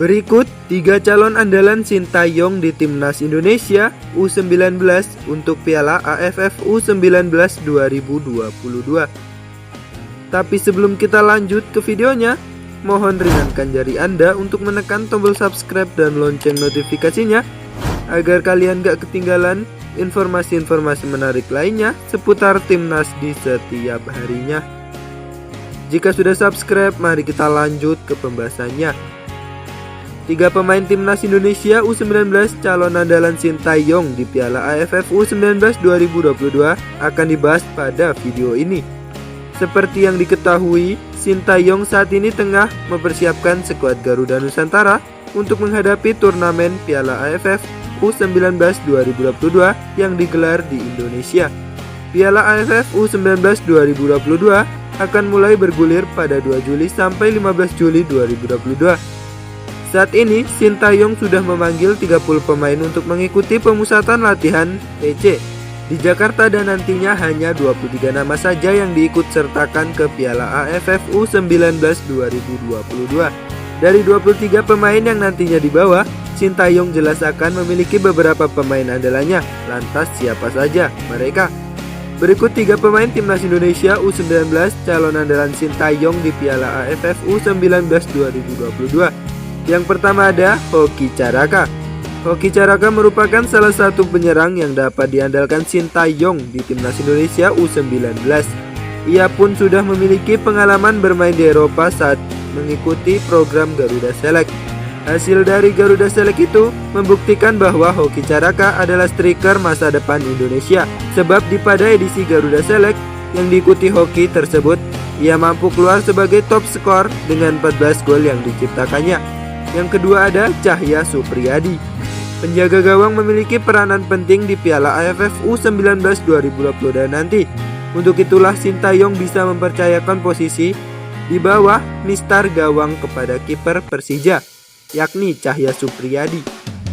Berikut 3 calon andalan Sintayong di Timnas Indonesia U19 untuk Piala AFF U19 2022. Tapi sebelum kita lanjut ke videonya, mohon ringankan jari Anda untuk menekan tombol subscribe dan lonceng notifikasinya agar kalian gak ketinggalan informasi-informasi menarik lainnya seputar Timnas di setiap harinya. Jika sudah subscribe, mari kita lanjut ke pembahasannya. 3 pemain Timnas Indonesia U19 calon andalan Sintayong di Piala AFF U19 2022 akan dibahas pada video ini. Seperti yang diketahui, Sintayong saat ini tengah mempersiapkan skuad Garuda Nusantara untuk menghadapi turnamen Piala AFF U19 2022 yang digelar di Indonesia. Piala AFF U19 2022 akan mulai bergulir pada 2 Juli sampai 15 Juli 2022. Saat ini, Sintayong sudah memanggil 30 pemain untuk mengikuti pemusatan latihan PC di Jakarta dan nantinya hanya 23 nama saja yang diikut sertakan ke Piala AFF U19 2022. Dari 23 pemain yang nantinya dibawa, Sintayong jelas akan memiliki beberapa pemain andalannya. Lantas siapa saja mereka? Berikut 3 pemain Timnas Indonesia U19 calon andalan Sintayong di Piala AFF U19 2022. Yang pertama ada Hoki Caraka. Hoki Caraka merupakan salah satu penyerang yang dapat diandalkan Sintayong di Timnas Indonesia U19. Ia pun sudah memiliki pengalaman bermain di Eropa saat mengikuti program Garuda Select. Hasil dari Garuda Select itu membuktikan bahwa Hoki Caraka adalah striker masa depan Indonesia. Sebab pada edisi Garuda Select yang diikuti Hoki tersebut, ia mampu keluar sebagai top skor dengan 14 gol yang diciptakannya. Yang kedua ada Cahya Supriyadi. Penjaga gawang memiliki peranan penting di Piala AFF U19 2022 nanti. Untuk itulah Sintayong bisa mempercayakan posisi di bawah mistar gawang kepada kiper Persija, yakni Cahya Supriyadi.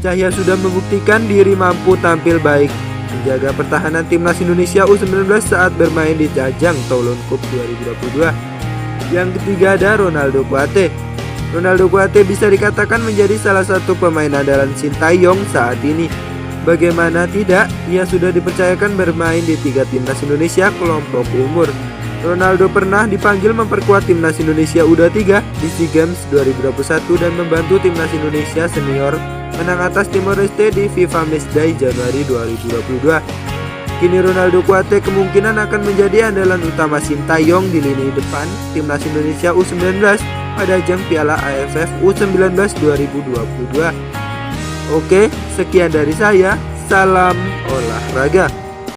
Cahya sudah membuktikan diri mampu tampil baik menjaga pertahanan Timnas Indonesia U19 saat bermain di ajang Toulon Cup 2022. Yang ketiga ada Ronaldo Kuate. Ronaldo Kuate bisa dikatakan menjadi salah satu pemain andalan Sintayong saat ini. Bagaimana tidak, ia sudah dipercayakan bermain di 3 Timnas Indonesia kelompok umur. Ronaldo pernah dipanggil memperkuat Timnas Indonesia U23 di SEA Games 2021 dan membantu Timnas Indonesia senior menang atas Timor Leste di FIFA Matchday Januari 2022. Kini Ronaldo Kuate kemungkinan akan menjadi andalan utama Sintayong di lini depan Timnas Indonesia U19 pada ajang Piala AFF U19 2022. Oke, sekian dari saya. Salam olahraga.